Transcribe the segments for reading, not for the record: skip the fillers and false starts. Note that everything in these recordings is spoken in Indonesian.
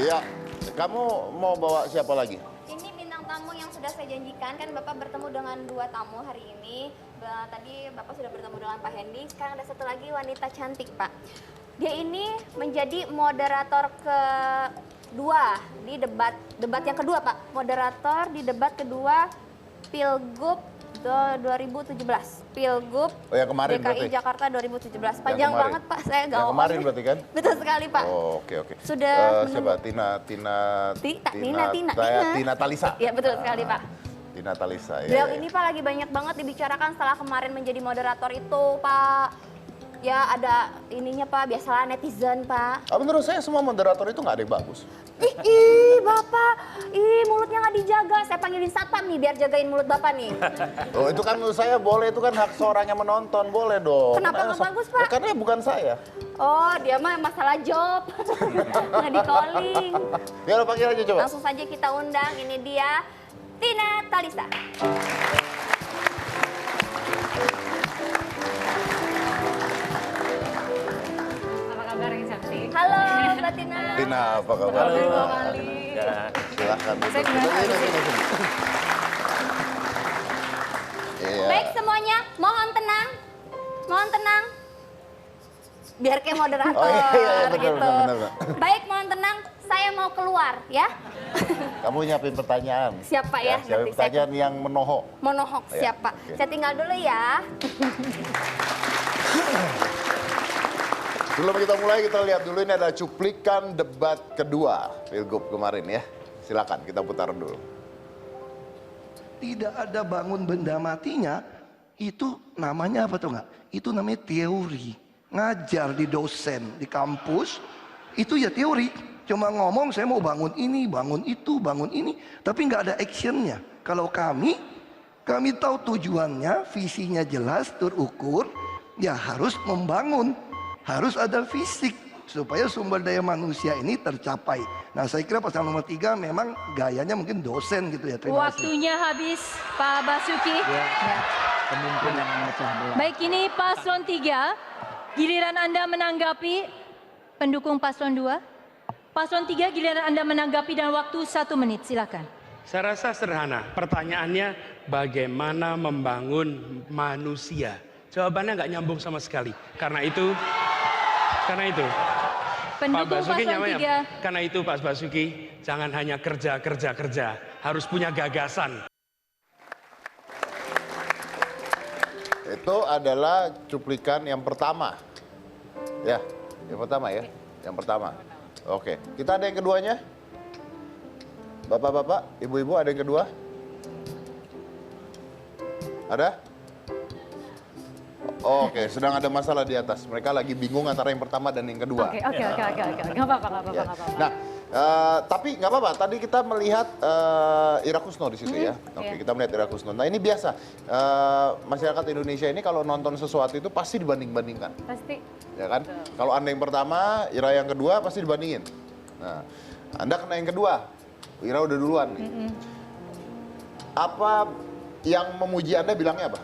Iya, kamu mau bawa siapa lagi? Ini bintang tamu yang sudah saya janjikan, kan Bapak bertemu dengan 2 tamu hari ini. Tadi Bapak sudah bertemu dengan Pak Hendy, sekarang ada satu lagi wanita cantik, Pak. Dia ini menjadi moderator kedua di debat yang kedua, Pak. Moderator di debat kedua Pilgub 2017. Pilgub Oh, yang kemarin DKI berarti? Jakarta 2017. Panjang kemarin. banget, Pak. Saya nggak Yang hafal. kemarin berarti kan? Betul sekali, Pak. Oh, oke. Sudah Siapa? Tina Talisa. Ya, betul sekali, Pak. Tina Talisa, ya. Beliau ini Pak lagi banyak banget dibicarakan setelah kemarin menjadi moderator itu, Pak. Ya ada ininya Pak, biasalah netizen Pak. Menurut saya semua moderator itu nggak ada yang bagus. Ih Bapak, mulutnya nggak dijaga. Saya panggilin satpam nih biar jagain mulut Bapak nih. Oh itu kan menurut saya boleh, itu kan hak seorang yang menonton, boleh dong. Kenapa nggak bagus Pak? Karena bukan saya. Oh dia mah masalah job, nggak di calling. Ya lo panggil aja coba. Langsung saja kita undang, ini dia Tina Talisa. Halo Mbak Tina. Tina, apa kabar? Halo. Silahkan. Saya gimana? Iya. Baik semuanya, mohon tenang. Mohon tenang. Biar kayak moderator Benar, gitu. benar. Baik, mohon tenang. Saya mau keluar ya. Kamu nyiapin pertanyaan. Siapa ya? Siapin Nanti saya pertanyaan yang menohok. monohok Ya, siapa? oke. Saya tinggal dulu ya. Sebelum kita mulai, kita lihat dulu ini ada cuplikan debat kedua Pilgub kemarin ya. Silakan kita putar dulu. Tidak ada bangun benda matinya, itu namanya apa tuh nggak? Itu namanya teori. Ngajar di dosen, di kampus, itu ya teori. Cuma ngomong saya mau bangun ini, bangun itu, bangun ini. Tapi nggak ada actionnya. Kalau kami tahu tujuannya, visinya jelas, terukur, ya harus membangun. Harus ada fisik supaya sumber daya manusia ini tercapai. Nah saya kira pasangan nomor 3 memang gayanya mungkin dosen gitu ya. Terima kasih. Waktunya habis, Pak Basuki. Ya. Pemimpin yang memecah belah. Baik, ini paslon 3. Giliran Anda menanggapi, pendukung paslon 2. Paslon 3, giliran Anda menanggapi dan waktu 1 menit, silakan. Saya rasa sederhana. Pertanyaannya bagaimana membangun manusia? Jawabannya nggak nyambung sama sekali. Karena itu Pak Pendukung Basuki paslon nyamanya. 3. Karena itu Pak Basuki jangan hanya kerja, harus punya gagasan. Itu adalah cuplikan yang pertama. Ya, yang pertama ya. Yang pertama. Oke, kita ada yang keduanya? Bapak-bapak, ibu-ibu ada yang kedua? Ada? Oke, sedang ada masalah di atas. Mereka lagi bingung antara yang pertama dan yang kedua. Oke. Nggak apa-apa. Ya. Nah, tapi nggak apa-apa. Tadi kita melihat Ira Kusno di situ ya. Oke, iya. kita melihat Ira Kusno. Nah ini biasa. Masyarakat Indonesia ini kalau nonton sesuatu itu pasti dibanding-bandingkan. Pasti. Ya kan? Kalau Anda yang pertama, Ira yang kedua pasti dibandingin. Nah, Anda kena yang kedua. Ira udah duluan nih. Apa yang memuji Anda bilangnya apa?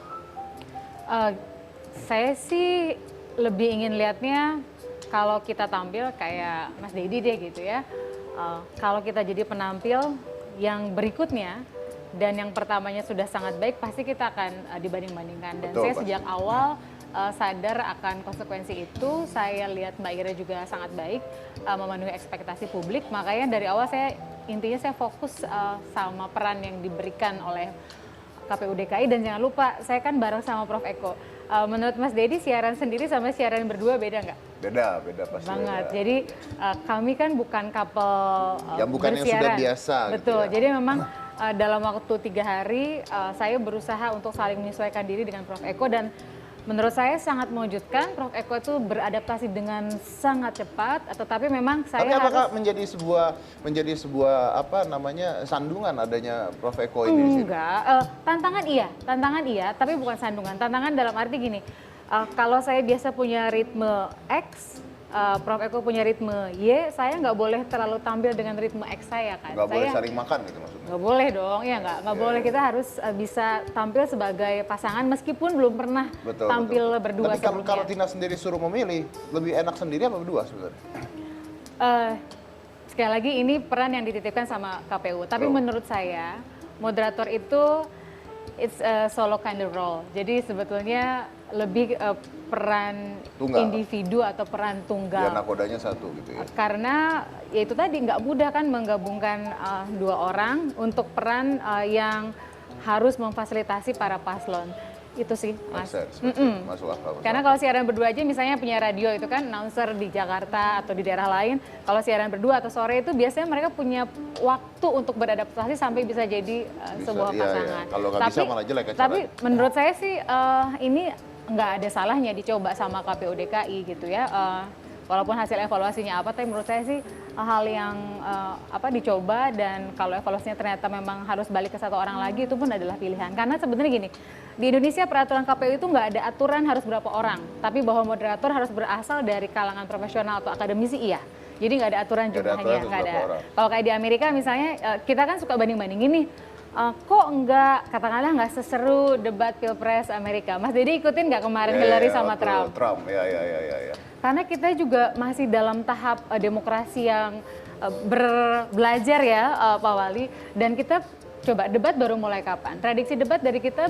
Saya sih lebih ingin lihatnya kalau kita tampil kayak Mas Dedi deh gitu ya. Kalau kita jadi penampil yang berikutnya dan yang pertamanya sudah sangat baik, pasti kita akan dibanding-bandingkan. Dan Betul, saya pasti. sejak awal sadar akan konsekuensi itu. Saya lihat Mbak Ira juga sangat baik memenuhi ekspektasi publik. Makanya dari awal intinya saya fokus sama peran yang diberikan oleh KPU DKI. Dan jangan lupa, saya kan bareng sama Prof. Eko. Menurut Mas Dedi, siaran sendiri sama siaran berdua beda nggak? Beda pasti. Banget. Beda. Jadi kami kan bukan couple Yang bukan yang sudah bersiaran. biasa, gitu Betul. ya. Jadi memang dalam waktu 3 hari saya berusaha untuk saling menyesuaikan diri dengan Prof. Eko, dan menurut saya sangat mengejutkan. Prof. Eko itu beradaptasi dengan sangat cepat, tetapi memang saya Tapi apakah harus... menjadi sebuah apa namanya sandungan adanya Prof. Eko ini di sini? Enggak, tantangan iya, tapi bukan sandungan. Tantangan dalam arti gini, kalau saya biasa punya ritme X, Prof. Eko punya ritme Y, saya nggak boleh terlalu tampil dengan ritme X saya kan. Nggak boleh Saya saling makan gitu maksudnya? nggak boleh dong, ya nggak boleh. Kita harus bisa tampil sebagai pasangan meskipun belum pernah tampil berdua Tapi sebelumnya. kalau Tina sendiri suruh memilih, lebih enak sendiri apa berdua sebenarnya? sekali lagi ini peran yang dititipkan sama KPU. Tapi menurut saya moderator itu it's a solo kind of role. Jadi sebetulnya lebih peran Tunggal. individu atau peran Biar tunggal. nakodanya satu gitu ya. Karena ya itu tadi nggak mudah kan menggabungkan dua orang untuk peran yang harus memfasilitasi para paslon. Itu sih, Mas. Masuk akal. Karena kalau siaran berdua aja misalnya punya radio itu kan announcer di Jakarta atau di daerah lain, kalau siaran berdua atau sore itu biasanya mereka punya waktu untuk beradaptasi sampai bisa jadi sebuah iya, pasangan. iya. Kalau nggak bisa malah jelek acaranya. Tapi menurut saya sih ini nggak ada salahnya dicoba sama KPU DKI gitu ya. Walaupun hasil evaluasinya apa, tapi menurut saya sih hal yang dicoba, dan kalau evaluasinya ternyata memang harus balik ke satu orang lagi, itu pun adalah pilihan. Karena sebenarnya gini, di Indonesia peraturan KPU itu nggak ada aturan harus berapa orang, tapi bahwa moderator harus berasal dari kalangan profesional atau akademisi, iya. Jadi nggak ada aturan jumlahnya, nggak ada. Kalau kayak di Amerika misalnya, kita kan suka banding-bandingin nih, kok katakanlah nggak seseru debat Pilpres Amerika. Mas Dedi ikutin nggak kemarin Hillary sama Trump? Ya. Karena kita juga masih dalam tahap demokrasi yang belajar ya, Pak Wali. Dan kita coba debat baru mulai kapan? Prediksi debat dari kita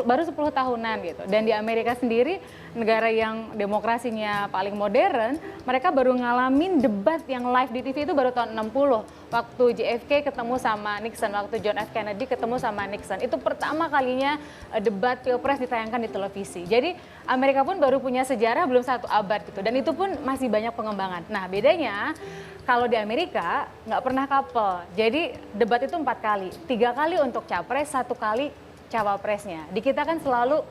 baru 10 tahunan gitu. Dan di Amerika sendiri, negara yang demokrasinya paling modern, mereka baru ngalamin debat yang live di TV itu baru tahun 60. Waktu JFK ketemu sama Nixon, waktu John F. Kennedy ketemu sama Nixon. Itu pertama kalinya debat Pilpres ditayangkan di televisi. Jadi Amerika pun baru punya sejarah belum satu abad gitu. Dan itu pun masih banyak pengembangan. Nah bedanya, kalau di Amerika nggak pernah couple, jadi debat itu 4 kali, 3 kali untuk capres, 1 kali cawapresnya. Di kita kan selalu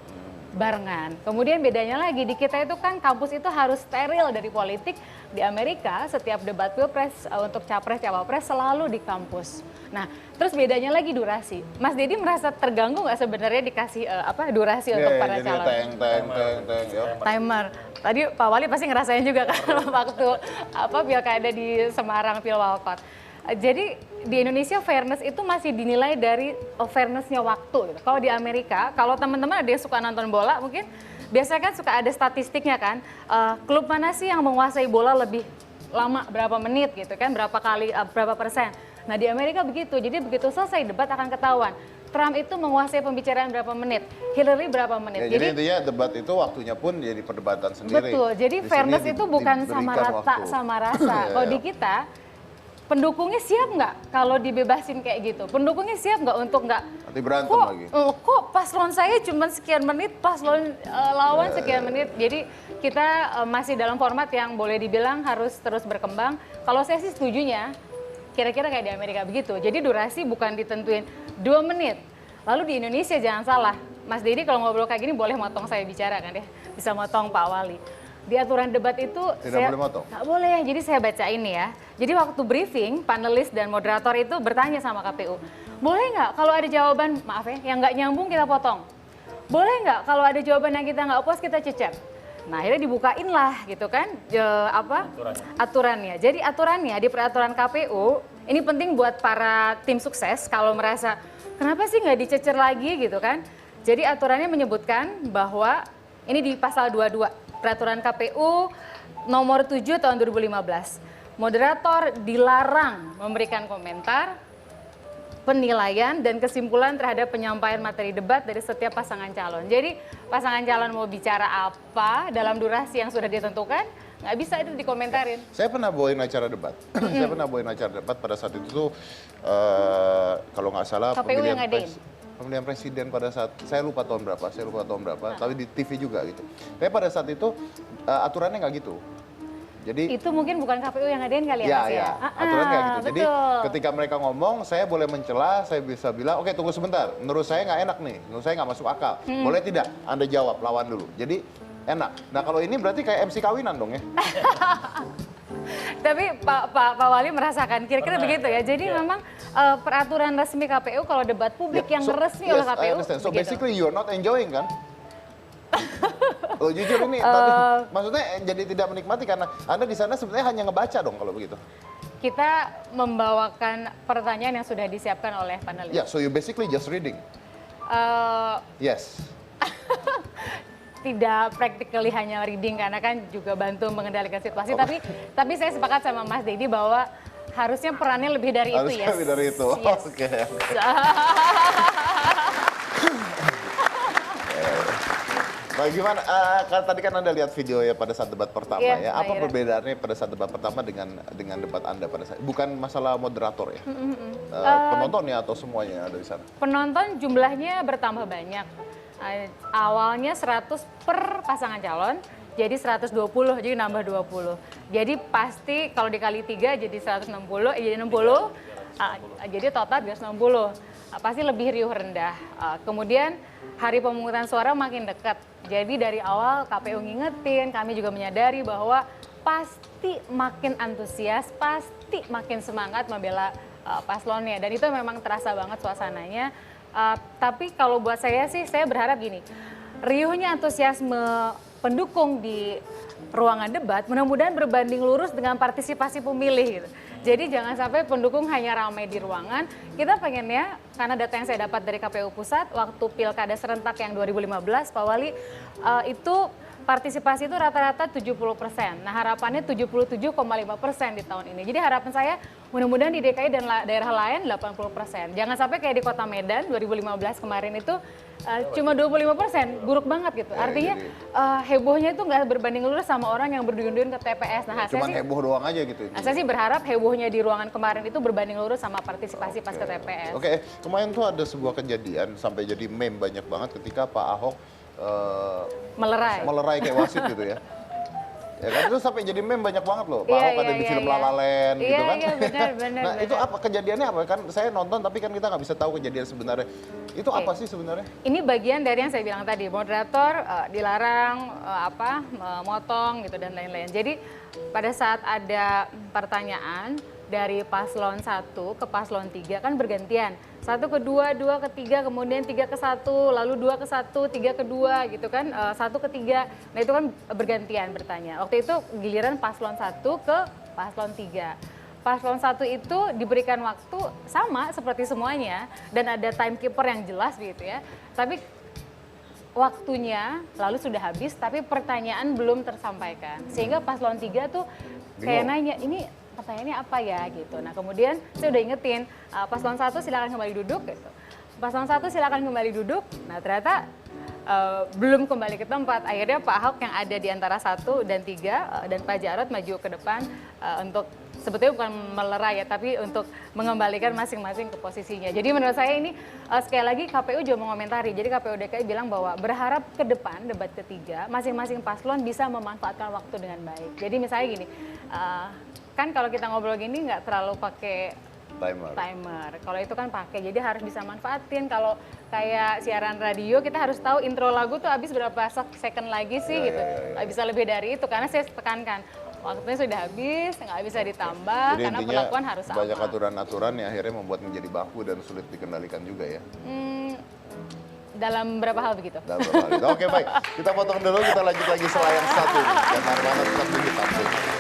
barengan. Kemudian bedanya lagi, di kita itu kan kampus itu harus steril dari politik. Di Amerika setiap debat pilpres untuk capres cawapres selalu di kampus. Nah terus bedanya lagi durasi. Mas Dedi merasa terganggu nggak sebenarnya dikasih durasi untuk para calon? Timer. Tadi Pak Wali pasti ngerasain juga kan waktu pilkada di Semarang Pilwalkot. Jadi di Indonesia fairness itu masih dinilai dari fairnessnya waktu gitu. Kalau di Amerika, kalau teman-teman ada yang suka nonton bola mungkin biasanya kan suka ada statistiknya kan, klub mana sih yang menguasai bola lebih lama, berapa menit gitu kan, berapa kali, berapa persen. Nah di Amerika begitu, jadi begitu selesai debat akan ketahuan. Trump itu menguasai pembicaraan berapa menit, Hillary berapa menit. Ya, jadi intinya debat itu waktunya pun jadi perdebatan sendiri. Betul, jadi fairness itu bukan sama rata sama rasa. Kalau di kita, pendukungnya siap nggak kalau dibebasin kayak gitu? Pendukungnya siap nggak untuk nggak? Nanti berantem lagi. Kok paslon saya cuma sekian menit, paslon lawan sekian menit. Jadi kita masih dalam format yang boleh dibilang harus terus berkembang. Kalau saya sih setujunya, kira-kira kayak di Amerika begitu. Jadi durasi bukan ditentuin 2 menit. Lalu di Indonesia jangan salah, Mas Dedi kalau ngobrol kayak gini boleh motong saya bicara kan ya? Bisa motong Pak Wali. Di aturan debat itu tidak boleh motong? Nggak boleh, jadi saya baca ini ya. Jadi waktu briefing, panelis dan moderator itu bertanya sama KPU, boleh nggak kalau ada jawaban, maaf ya, yang nggak nyambung kita potong? Boleh nggak kalau ada jawaban yang kita nggak puas kita cecer? Nah akhirnya dibukain lah gitu kan, aturannya. Jadi aturannya di peraturan KPU, ini penting buat para tim sukses kalau merasa, kenapa sih nggak dicecer lagi gitu kan. Jadi aturannya menyebutkan bahwa, ini di pasal 22, peraturan KPU nomor 7 tahun 2015. Moderator dilarang memberikan komentar, penilaian, dan kesimpulan terhadap penyampaian materi debat dari setiap pasangan calon. Jadi pasangan calon mau bicara apa dalam durasi yang sudah ditentukan, nggak bisa itu dikomentarin. Saya pernah bawain acara debat. Saya pernah bawain acara debat pada saat itu tuh, kalau nggak salah KPU yang ngadain? Pemilihan presiden pada saat, saya lupa tahun berapa, tapi di TV juga gitu. Tapi pada saat itu aturannya nggak gitu. Jadi itu mungkin bukan KPU yang ngadain kali ya, Mas ya? Aturannya kayak gitu. Jadi Betul. ketika mereka ngomong, saya boleh mencela, saya bisa bilang, oke tunggu sebentar, menurut saya nggak enak nih, menurut saya nggak masuk akal. Boleh tidak? Anda jawab, lawan dulu. Jadi enak. Nah kalau ini berarti kayak MC kawinan dong ya? Tapi Pak Wali merasakan kira-kira begitu ya. Jadi memang peraturan resmi KPU kalau debat publik yang resmi oleh KPU. So begitu. basically you're not enjoying kan? Oh jujur ini, tapi maksudnya jadi tidak menikmati karena Anda di sana sebenarnya hanya ngebaca dong kalau begitu. Kita membawakan pertanyaan yang sudah disiapkan oleh panelis. Yeah, so you basically just reading. Yes. Tidak practically hanya reading karena kan juga bantu mengendalikan situasi. Tapi saya sepakat sama Mas Dedi bahwa Harusnya perannya lebih dari itu, Harusnya yes. lebih dari itu. Yes. Oke. Nah, gimana? Kan tadi kan Anda lihat video ya pada saat debat pertama Iya, ya. Apa Mbak Ira. perbedaannya pada saat debat pertama dengan debat Anda pada saat? Bukan masalah moderator ya. Penontonnya atau semuanya yang ada di sana? Penonton jumlahnya bertambah banyak. Awalnya 100 per pasangan calon, jadi 120, jadi nambah 20. Jadi pasti kalau dikali 3 jadi 160, jadi 60, jadi total 260. Pasti lebih riuh rendah. Kemudian hari pemungutan suara makin dekat. Jadi dari awal KPU ngingetin, kami juga menyadari bahwa pasti makin antusias, pasti makin semangat membela paslonnya. Dan itu memang terasa banget suasananya. Tapi kalau buat saya sih, saya berharap gini, riuhnya antusiasme pendukung di ruangan debat mudah-mudahan berbanding lurus dengan partisipasi pemilih gitu. Jadi jangan sampai pendukung hanya ramai di ruangan. Kita pengennya, karena data yang saya dapat dari KPU Pusat, waktu pilkada serentak yang 2015, Pak Wali, itu partisipasi itu rata-rata 70%. Nah harapannya 77,5% di tahun ini. Jadi harapan saya mudah-mudahan di DKI dan daerah lain 80%. Jangan sampai kayak di Kota Medan 2015 kemarin itu cuma 25%, buruk banget gitu. Artinya hebohnya itu nggak berbanding lurus sama orang yang berduyun-duyun ke TPS. Nah, Cuman heboh doang aja gitu. saya sih berharap hebohnya di ruangan kemarin itu berbanding lurus sama partisipasi pas ke TPS. Oke, kemarin tuh ada sebuah kejadian sampai jadi meme banyak banget ketika Pak Ahok Melerai. kayak wasit gitu ya. Ya kan itu sampai jadi meme banyak banget loh. Pak Iya, Ahok ada iya, di film iya. La La Land Iya, gitu kan. iya, benar. Nah itu apa kejadiannya apa kan? Saya nonton tapi kan kita nggak bisa tahu kejadian sebenarnya. Itu apa sih sebenarnya? Ini bagian dari yang saya bilang tadi, moderator dilarang memotong gitu dan lain-lain. Jadi pada saat ada pertanyaan dari paslon 1 ke paslon 3 kan bergantian. 1 ke 2, 2 ke 3, kemudian 3 ke 1, lalu 2 ke 1, 3 ke 2 gitu kan, 1 ke 3. Nah itu kan bergantian bertanya. Waktu itu giliran paslon 1 ke paslon 3. Paslon 1 itu diberikan waktu sama seperti semuanya dan ada timekeeper yang jelas gitu ya. Tapi waktunya lalu sudah habis tapi pertanyaan belum tersampaikan. Sehingga paslon 3 tuh kayak nanya, ini pertanyaannya apa ya gitu. Nah kemudian saya udah ingetin, paslon 1 silakan kembali duduk gitu. Paslon 1 silakan kembali duduk. Nah ternyata belum kembali ke tempat. Akhirnya Pak Ahok yang ada di antara 1 dan 3 dan Pak Jarod maju ke depan untuk sebetulnya bukan melerai ya, tapi untuk mengembalikan masing-masing ke posisinya. Jadi menurut saya ini sekali lagi KPU juga mengomentari. Jadi KPU DKI bilang bahwa berharap ke depan debat ketiga masing-masing paslon bisa memanfaatkan waktu dengan baik. Jadi misalnya gini, kan kalau kita ngobrol gini nggak terlalu pakai timer. Kalau itu kan pakai, jadi harus bisa manfaatin. Kalau kayak siaran radio kita harus tahu intro lagu tuh habis berapa second lagi sih gitu. Nggak bisa lebih dari itu karena saya tekankan waktunya sudah habis, nggak bisa ditambah. Jadi karena intinya perlakuan harus sama. banyak aturan-aturan yang akhirnya membuat menjadi baku dan sulit dikendalikan juga ya. Dalam berapa hal begitu? Dalam beberapa hal itu. Oke baik, kita potong dulu, kita lanjut lagi setelah yang satu. Jangan mana tetap di Hitam.